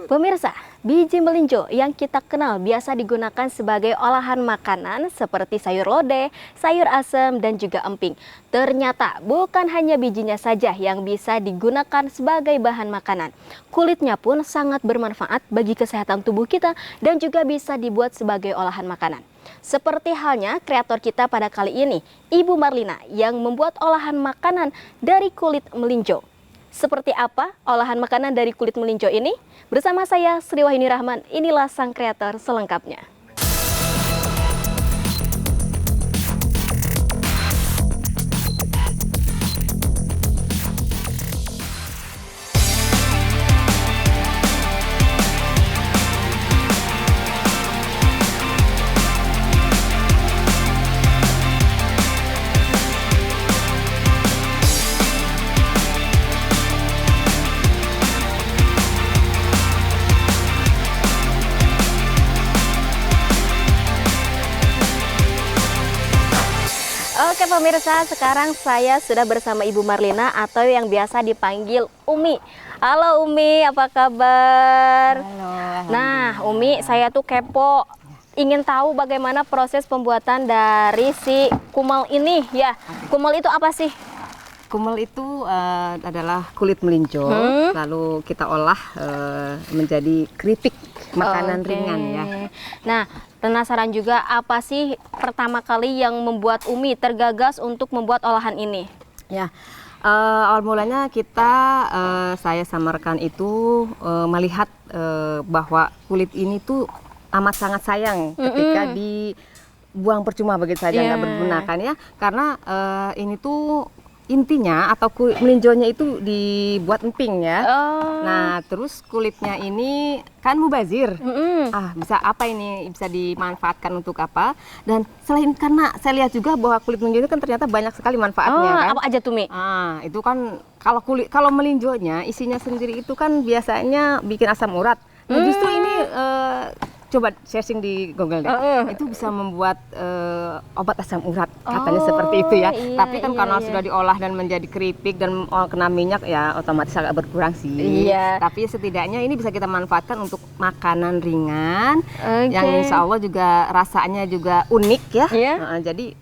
Pemirsa, biji melinjo yang kita kenal biasa digunakan sebagai olahan makanan seperti sayur lodeh, sayur asem, dan juga emping. Ternyata bukan hanya bijinya saja yang bisa digunakan sebagai bahan makanan. Kulitnya pun sangat bermanfaat bagi kesehatan tubuh kita dan juga bisa dibuat sebagai olahan makanan. Seperti halnya kreator kita pada kali ini, Ibu Marlina yang membuat olahan makanan dari kulit melinjo. Seperti apa olahan makanan dari kulit melinjo ini? Bersama saya Sri Wahyuni Rahman, inilah sang kreator selengkapnya. Oke pemirsa, sekarang saya sudah bersama Ibu Marlina atau yang biasa dipanggil Umi. Halo Umi, apa kabar? Halo. Nah Umi, saya tuh kepo, ingin tahu bagaimana proses pembuatan dari si kumal ini ya. Kumal itu apa sih? Kumal itu adalah kulit melinjo, lalu kita olah menjadi keripik makanan ringan ya. Nah, penasaran juga apa sih pertama kali yang membuat Umi tergagas untuk membuat olahan ini? Ya, awal mulanya saya sama rekan itu melihat bahwa kulit ini tuh amat sangat sayang ketika dibuang percuma begitu saja nggak berguna kan ya, karena ini tuh intinya atau kulit melinjonya itu dibuat emping ya. Nah terus kulitnya ini kan mubazir. Bisa apa ini, bisa dimanfaatkan untuk apa? Dan selain karena saya lihat juga bahwa kulit melinjo itu kan ternyata banyak sekali manfaatnya kan. Apa aja tuh Mi? Itu kan kalau melinjonya isinya sendiri itu kan biasanya bikin asam urat. Nah justru ini coba searching di Google deh. Itu bisa membuat obat asam urat katanya seperti itu ya. Tapi kan karena sudah diolah dan menjadi keripik dan kena minyak ya otomatis agak berkurang sih. Tapi setidaknya ini bisa kita manfaatkan untuk makanan ringan yang insya Allah juga rasanya juga unik ya. Jadi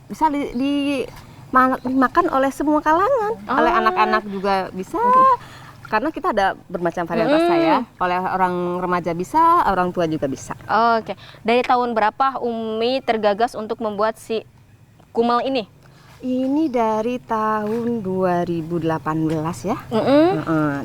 bisa dimakan oleh semua kalangan, oleh anak-anak juga bisa. Karena kita ada bermacam varian rasa ya, oleh orang remaja bisa, orang tua juga bisa. Oke, dari tahun berapa Umi tergagas untuk membuat si kumal ini? Ini dari tahun 2018 ya,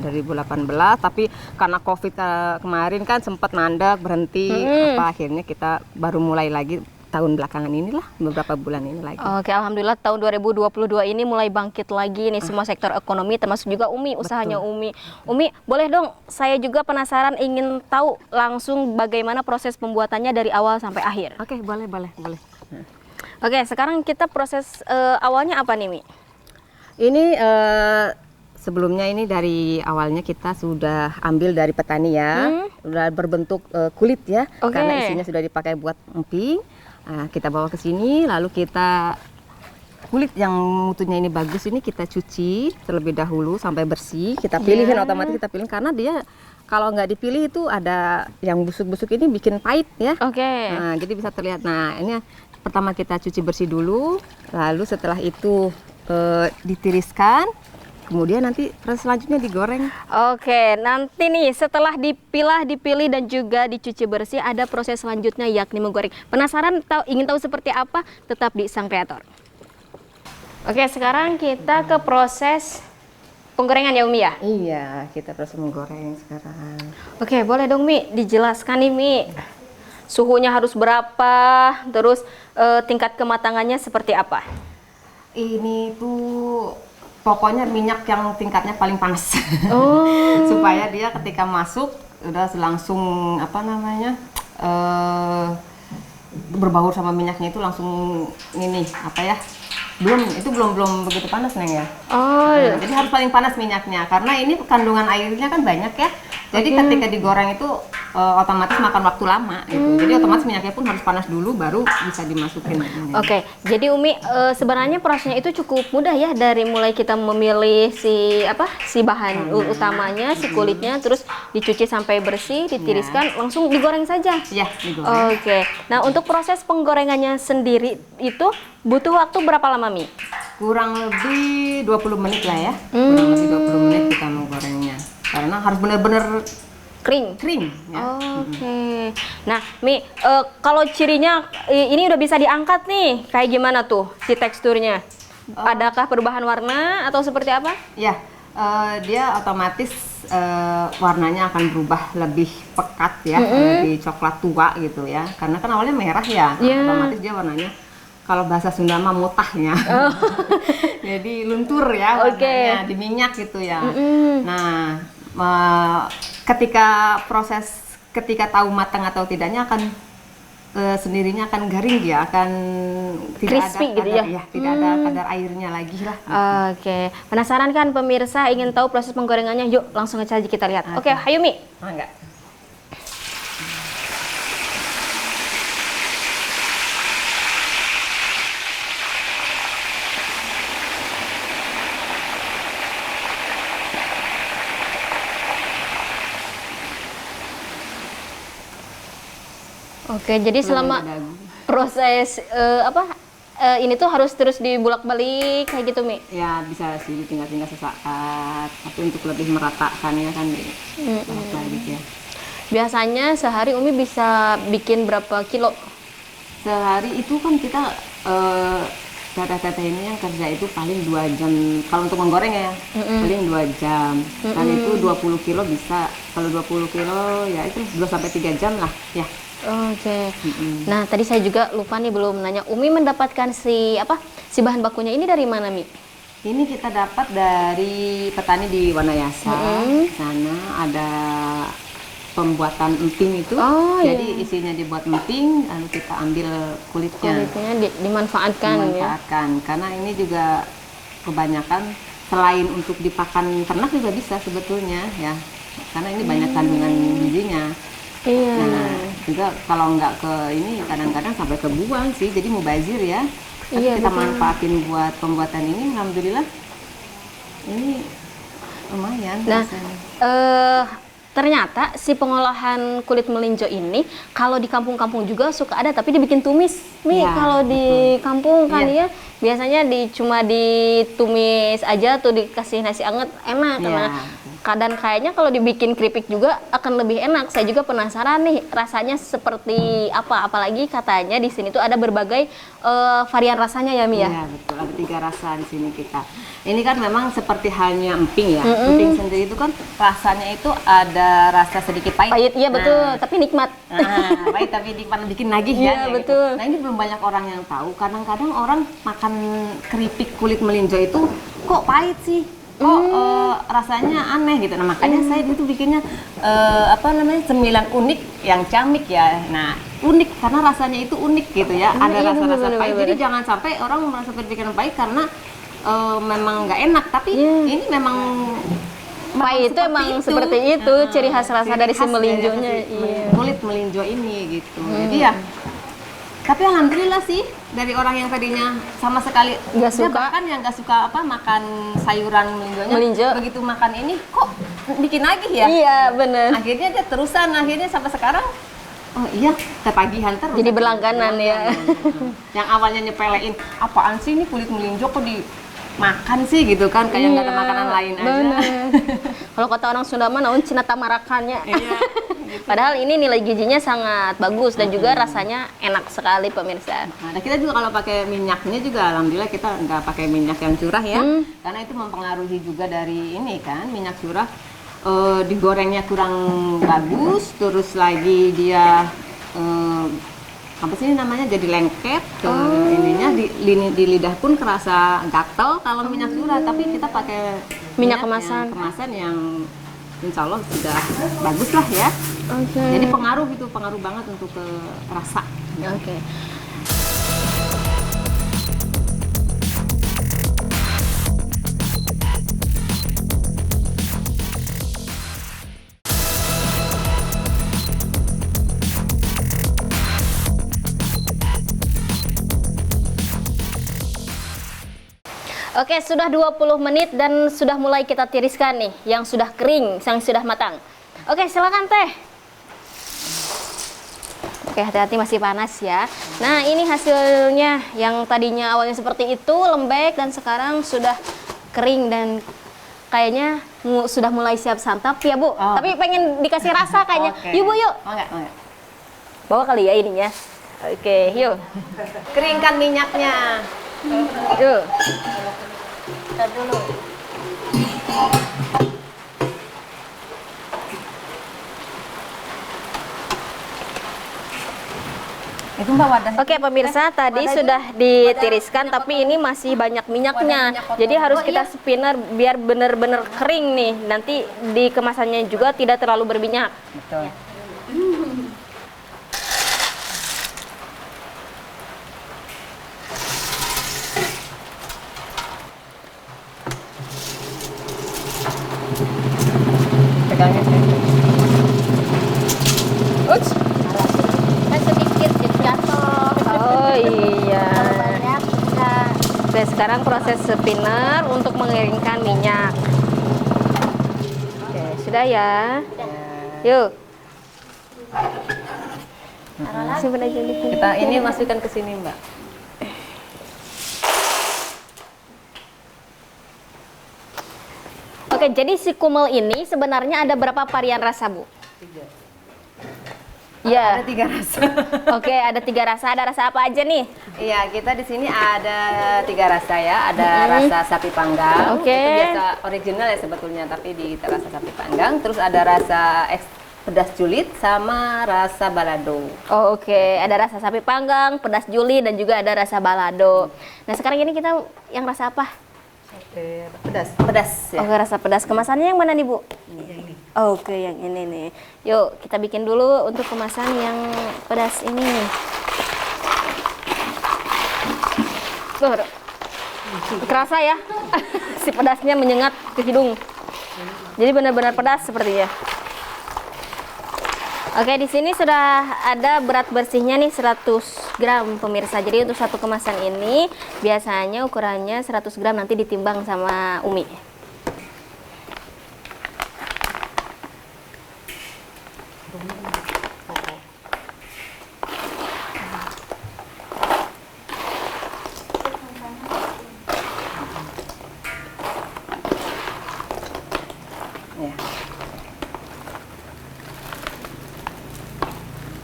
2018. Tapi karena COVID kemarin kan sempat mandek, berhenti, akhirnya kita baru mulai lagi tahun belakangan inilah, beberapa bulan ini lagi. Oke, alhamdulillah tahun 2022 ini mulai bangkit lagi nih semua sektor ekonomi, termasuk juga Umi, usahanya Umi. Umi, boleh dong, saya juga penasaran ingin tahu langsung bagaimana proses pembuatannya dari awal sampai akhir. Oke, boleh. Oke, sekarang kita proses awalnya apa nih Mi? Ini sebelumnya ini dari awalnya kita sudah ambil dari petani ya, sudah berbentuk kulit ya, karena isinya sudah dipakai buat emping. Kita bawa ke sini, lalu kita kulit yang mutunya ini bagus ini kita cuci terlebih dahulu sampai bersih. Kita pilihin, otomatis kita pilih karena dia kalau nggak dipilih itu ada yang busuk-busuk ini bikin pahit ya. Nah, jadi bisa terlihat. Nah ini pertama kita cuci bersih dulu, lalu setelah itu ditiriskan. Kemudian nanti proses selanjutnya digoreng. Oke, nanti nih setelah dipilah, dipilih dan juga dicuci bersih ada proses selanjutnya yakni menggoreng. Penasaran ingin tahu seperti apa? Tetap di Sang Kreator. Oke, sekarang kita ke proses penggorengan ya Umi ya? Iya, kita proses menggoreng sekarang. Oke, boleh dong Mi, dijelaskan nih Mi. Suhunya harus berapa? Terus tingkat kematangannya seperti apa? Ini tuh pokoknya minyak yang tingkatnya paling panas, supaya dia ketika masuk udah langsung berbaur sama minyaknya itu langsung ini belum begitu panas Neng ya. Jadi harus paling panas minyaknya karena ini kandungan airnya kan banyak ya. Jadi ketika digoreng itu otomatis makan waktu lama gitu. Jadi otomatis minyaknya pun harus panas dulu baru bisa dimasukin. Oke, jadi Umi sebenarnya prosesnya itu cukup mudah ya, dari mulai kita memilih si bahan utamanya, si kulitnya, terus dicuci sampai bersih, ditiriskan, langsung digoreng saja. Iya, digoreng. Oke. Nah, untuk proses penggorengannya sendiri itu butuh waktu berapa lama, Mi? Kurang lebih 20 menit lah ya. Kurang lebih 20 menit kita menggorengnya. Karena harus benar-benar Kering. ya. Oke. Nah, Mi, kalau cirinya ini udah bisa diangkat nih, kayak gimana tuh si teksturnya? Adakah perubahan warna atau seperti apa? Ya, dia otomatis warnanya akan berubah lebih pekat ya, lebih coklat tua gitu ya. Karena kan awalnya merah ya, otomatis dia warnanya, kalau bahasa Sunda mah mutahnya. Jadi luntur ya warnanya, di minyak gitu ya. Nah, ketika tahu matang atau tidaknya akan sendirinya akan garing, dia akan tidak crispy ada gitu kadar, ya? Tidak ada kadar airnya lagi lah. Oke, penasaran kan pemirsa, ingin tahu proses penggorengannya? Yuk langsung aja kita lihat. Oke, ayo Mi. Enggak. Oke, jadi selama proses ini tuh harus terus dibulak-balik kayak gitu, Mi? Ya bisa sih tinggal sesaat, tapi untuk lebih meratakannya kan balik ya. Biasanya sehari Umi bisa bikin berapa kilo? Sehari itu kan kita teteh ini yang kerja itu paling 2 jam. Kalau untuk menggoreng ya, paling 2 jam. Dan itu 20 kilo bisa. Kalau 20 kilo ya itu 2-3 jam lah ya. Oke. Nah, tadi saya juga lupa nih belum nanya, Umi mendapatkan si bahan bakunya ini dari mana, Mi? Ini kita dapat dari petani di Wanayasa. Sana ada pembuatan emping itu. Jadi isinya dibuat emping, lalu kita ambil kulitnya. Kulitnya dimanfaatkan ya. Karena ini juga kebanyakan selain untuk dipakan ternak juga bisa sebetulnya ya. Karena ini banyak kandungan gizinya. Iya. Nah, juga kalau nggak ke ini kadang-kadang sampai kebuang sih, jadi mubazir ya. Tapi kita manfaatin buat pembuatan ini, alhamdulillah ini lumayan. Nah, ternyata si pengolahan kulit melinjo ini kalau di kampung-kampung juga suka ada, tapi dibikin tumis, Mi. Kalau di kampung kan ya biasanya cuma ditumis aja tuh, dikasih nasi anget, enak. Kadang kayaknya kalau dibikin keripik juga akan lebih enak. Saya juga penasaran nih rasanya seperti apa, apalagi katanya di sini tuh ada berbagai varian rasanya ya, Mi ya? Iya betul, ada 3 rasa di sini kita. Ini kan memang seperti halnya emping ya. Emping sendiri itu kan rasanya itu ada rasa sedikit pahit. Pahit, iya betul, tapi nikmat. Pahit tapi nikmat, bikin nagih ya. Iya betul. Gitu. Nah ini belum banyak orang yang tahu. Kadang-kadang orang makan keripik kulit melinjo itu kok pahit sih. Rasanya aneh gitu. Nah makanya saya itu bikinnya cemilan unik yang camik ya. Nah unik karena rasanya itu unik gitu ya. Ada rasa-rasa pahit. Jadi jangan sampai orang merasa berpikiran pahit karena memang nggak enak. Tapi ini memang pahit itu emang seperti itu, ciri khas rasa dari si melinjonya. Kulit melinjo ini gitu. Jadi ya. Tapi alhamdulillah sih dari orang yang tadinya sama sekali nggak suka, bahkan yang nggak suka makan sayuran melinjonya, begitu makan ini kok bikin lagi ya? Iya bener. Akhirnya dia terusan, akhirnya sampai sekarang ketagihan terus. Jadi berlangganan ya. Yang awalnya nyepelein, apaan sih ini kulit melinjo kok dimakan sih gitu kan, kayak nggak ada makanan lain aja. Kalau kata orang Sunda mah naon cina tamarakannya. Iya. Gitu. Padahal ini nilai gizinya sangat bagus dan juga rasanya enak sekali pemirsa. Nah, kita juga kalau pakai minyaknya juga alhamdulillah kita nggak pakai minyak yang curah ya, karena itu mempengaruhi juga dari ini kan minyak curah digorengnya kurang bagus, terus lagi dia apa sih namanya jadi lengket ke ininya di lidah pun kerasa gatel kalau minyak curah, tapi kita pakai minyak kemasan yang insya Allah sudah bagus lah ya. Jadi pengaruh banget untuk ke rasa. Oke, sudah 20 menit dan sudah mulai kita tiriskan nih, yang sudah kering, yang sudah matang. Oke, silakan Teh. Oke, hati-hati masih panas ya. Nah, ini hasilnya yang tadinya awalnya seperti itu, lembek dan sekarang sudah kering dan kayaknya sudah mulai siap santap ya Bu. Tapi pengen dikasih rasa kayaknya. Yuk Bu, yuk. Enggak. Bawa kali ya ininya. Oke, yuk. Keringkan minyaknya. Yuk. Kita dulu. Itu Mbak wadah. Oke pemirsa, tadi sudah ditiriskan tapi ini masih banyak minyaknya. Jadi harus kita spinner biar benar-benar kering nih. Nanti di kemasannya juga tidak terlalu berminyak. Betul. Pegangnya sih. Uts. Kan sedikit jadi jatuh. Oh iya. Banyak enggak. Oke, sekarang proses spinner untuk mengeringkan minyak. Oke, sudah ya. Yuk. Simpan aja di sini. Kita ini masukkan ke sini, Mbak. Oke, jadi si kumel ini sebenarnya ada berapa varian rasa, Bu? 3. Ya. Ada 3 rasa. Oke, ada 3 rasa. Ada rasa apa aja nih? Iya, kita di sini ada 3 rasa ya. Ada rasa sapi panggang. Oke. Itu biasa original ya sebetulnya, tapi di kita rasa sapi panggang. Terus ada rasa pedas julid sama rasa balado. Oh, oke. Ada rasa sapi panggang, pedas juli, dan juga ada rasa balado. Nah, sekarang ini kita yang rasa apa? Pedas. Pedas ya. Oke, rasa pedas. Kemasannya yang mana nih, Bu? Ini. Oke, yang ini nih. Yuk, kita bikin dulu untuk kemasan yang pedas ini. Tuh, kerasa ya? Si pedasnya menyengat ke hidung. Jadi benar-benar pedas sepertinya. Oke, di sini sudah ada berat bersihnya nih 100 gram pemirsa. Jadi untuk satu kemasan ini biasanya ukurannya 100 gram, nanti ditimbang sama Umi. Ya.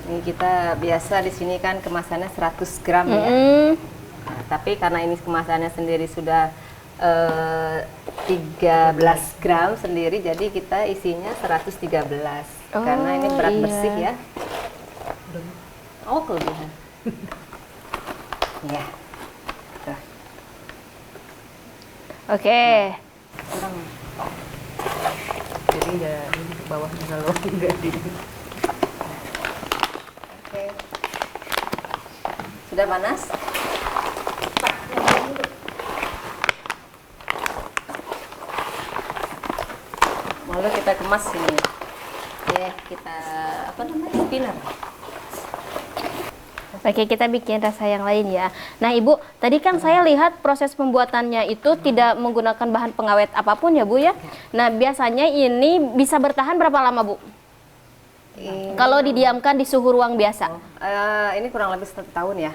Ini kita biasa di sini kan kemasannya 100 gram ya. Nah, tapi karena ini kemasannya sendiri sudah 13 gram sendiri, jadi kita isinya 113. Karena ini berat iya. bersih ya. Oh, kelebihan. Ya. Tuh. Oke. Kurang. Jadi ya ini ke bawahnya kalau enggak di. Oke. Sudah panas? Lalu kita kemas ini. Ya, kita apa namanya? Spinner. Oke, kita bikin rasa yang lain ya. Nah, Ibu, tadi kan saya lihat proses pembuatannya itu tidak menggunakan bahan pengawet apapun ya, Bu ya. Nah, biasanya ini bisa bertahan berapa lama, Bu? Kalau didiamkan di suhu ruang biasa. Ini kurang lebih 1 tahun ya.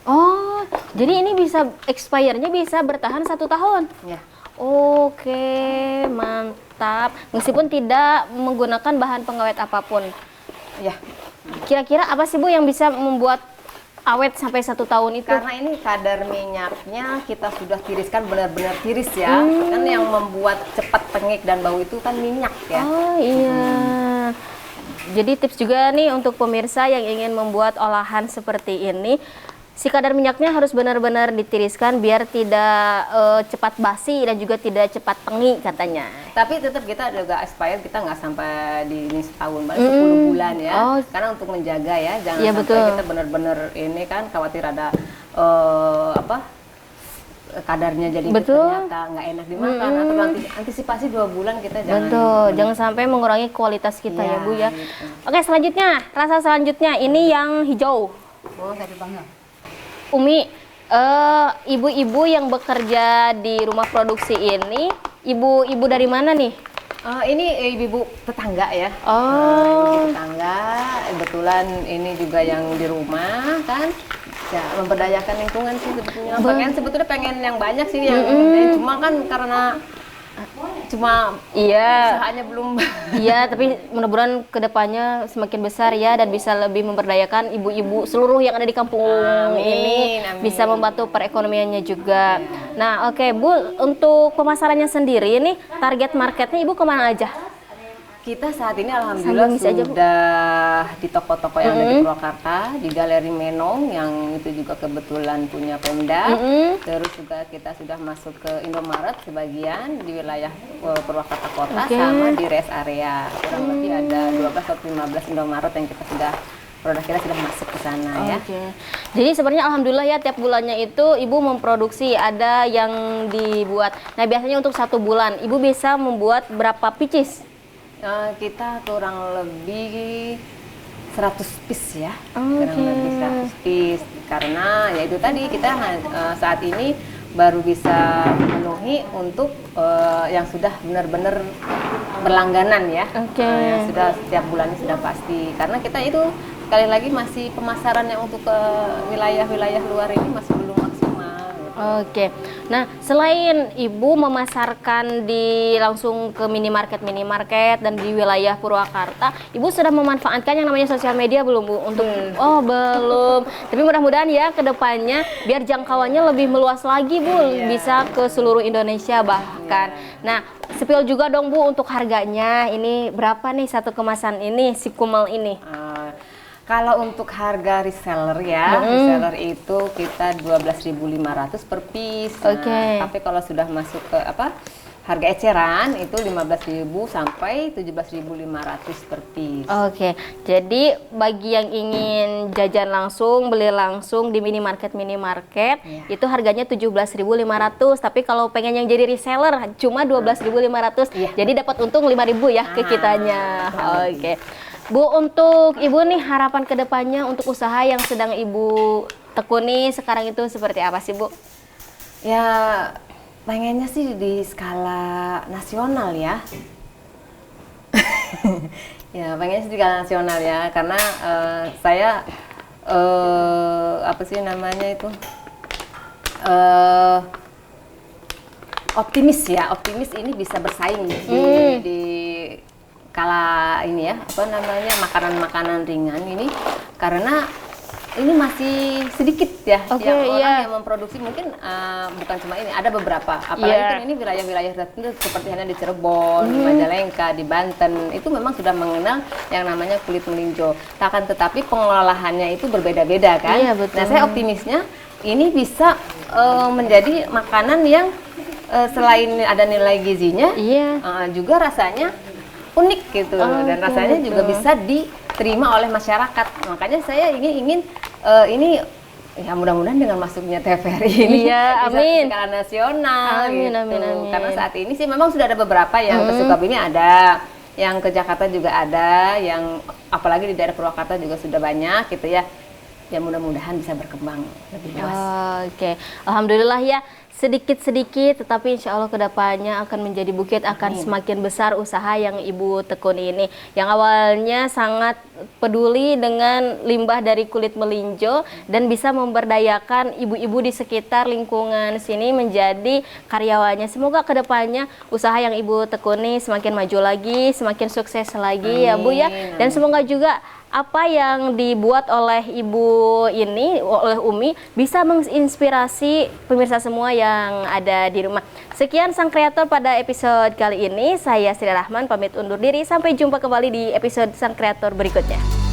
Oh, jadi ini bisa expirednya bisa bertahan 1 tahun. Ya. Oke, mantap. Meskipun tidak menggunakan bahan pengawet apapun. Ya. Kira-kira apa sih, Bu, yang bisa membuat awet sampai 1 tahun itu? Karena ini kadar minyaknya kita sudah tiriskan benar-benar tiris ya. Kan yang membuat cepat pengek dan bau itu kan minyak ya. Oh iya. Jadi tips juga nih untuk pemirsa yang ingin membuat olahan seperti ini, si kadar minyaknya harus benar-benar ditiriskan biar tidak cepat basi dan juga tidak cepat pengi katanya. Tapi tetap kita juga expired, kita nggak sampai di ini setahun, paling 10 bulan ya. Oh. Karena untuk menjaga ya, jangan Iya, sampai betul. kita benar-benar ini kan khawatir ada kadarnya jadi Betul. ternyata nggak enak dimakan, atau nanti antisipasi 2 bulan kita jangan. Betul, jangan sampai mengurangi kualitas kita ya, Ya, Bu ya. gitu. Oke, selanjutnya, rasa selanjutnya ini yang hijau. Oh, sapi panggang. Umi, Ibu-ibu yang bekerja di rumah produksi ini, ibu-ibu dari mana nih? Ini ibu-ibu tetangga ya. Oh. Ibu tetangga, kebetulan ini juga yang di rumah kan. Ya, memberdayakan lingkungan sih sebetulnya. Sebetulnya pengen yang banyak sih yang cuma kan karena Iya. usahanya belum. Iya, tapi mudah-mudahan kedepannya semakin besar ya dan bisa lebih memberdayakan ibu-ibu seluruh yang ada di kampung ini, bisa membantu perekonomiannya juga. Nah, oke Bu, untuk pemasarannya sendiri ini target marketnya Ibu kemana aja? Kita saat ini alhamdulillah sudah di toko-toko yang ada di Purwakarta, di Galeri Menong yang itu juga kebetulan punya Pemda. Terus juga kita sudah masuk ke Indomaret sebagian di wilayah Purwakarta Kota sama di rest area. Kurang lebih ada 12 atau 15 Indomaret yang kita sudah produk kita sudah masuk ke sana ya. Jadi sebenarnya alhamdulillah ya tiap bulannya itu Ibu memproduksi ada yang dibuat. Nah, biasanya untuk 1 bulan Ibu bisa membuat berapa pieces? Kita kurang lebih 100 piece ya, kurang lebih 100 piece karena ya itu tadi kita saat ini baru bisa memenuhi untuk yang sudah benar-benar berlangganan ya, yang sudah setiap bulannya sudah pasti karena kita itu sekali lagi masih pemasaran yang untuk ke wilayah-wilayah luar ini masih belum maksimal. Oke, nah selain Ibu memasarkan langsung ke minimarket dan di wilayah Purwakarta, Ibu sudah memanfaatkan yang namanya sosial media belum Bu? Untuk oh belum, tapi mudah-mudahan ya kedepannya biar jangkauannya lebih meluas lagi Bu, bisa ke seluruh Indonesia bahkan. Nah, spill juga dong Bu untuk harganya, ini berapa nih satu kemasan ini, si kumel ini? Kalau untuk harga reseller ya, reseller itu kita 12.500 per piece. Nah, tapi kalau sudah masuk ke harga eceran itu 15.000 sampai 17.500 per piece. Jadi bagi yang ingin jajan langsung, beli langsung di minimarket itu harganya 17.500. Tapi kalau pengen yang jadi reseller cuma 12.500. Jadi dapat untung 5.000 ya ke kitanya. Bu, untuk Ibu nih harapan kedepannya untuk usaha yang sedang Ibu tekuni sekarang itu seperti apa sih Bu? Ya pengennya sih di skala nasional ya. Ya pengennya sih di skala nasional ya karena saya optimis ini bisa bersaing di kala ini ya makanan-makanan ringan ini karena ini masih sedikit ya orang yang memproduksi mungkin bukan cuma ini ada beberapa apalagi kan ini wilayah-wilayah tertentu seperti hanya di Cirebon, di Majalengka, di Banten itu memang sudah mengenal yang namanya kulit melinjo. Tetapi pengolahannya itu berbeda-beda kan. Nah saya optimisnya ini bisa menjadi makanan yang selain ada nilai gizinya juga rasanya unik gitu dan rasanya juga bisa diterima oleh masyarakat. Makanya saya ingin ini ya mudah-mudahan dengan masuknya TVRI ini bisa di skala nasional gitu. Karena saat ini sih memang sudah ada beberapa yang ke Sukabumi ada, yang ke Jakarta juga ada, yang apalagi di daerah Purwakarta juga sudah banyak gitu ya. Ya mudah-mudahan bisa berkembang lebih luas. Alhamdulillah ya. Sedikit-sedikit tetapi insya Allah kedepannya akan menjadi bukit, akan semakin besar usaha yang Ibu tekuni ini. Yang awalnya sangat peduli dengan limbah dari kulit melinjo dan bisa memberdayakan ibu-ibu di sekitar lingkungan sini menjadi karyawannya. Semoga kedepannya usaha yang Ibu tekuni semakin maju lagi, semakin sukses lagi ya Bu ya. Dan semoga juga apa yang dibuat oleh Ibu ini, oleh Umi, bisa menginspirasi pemirsa semua yang ada di rumah. Sekian Sang Kreator pada episode kali ini. Saya Sri Rahman pamit undur diri. Sampai jumpa kembali di episode Sang Kreator berikutnya.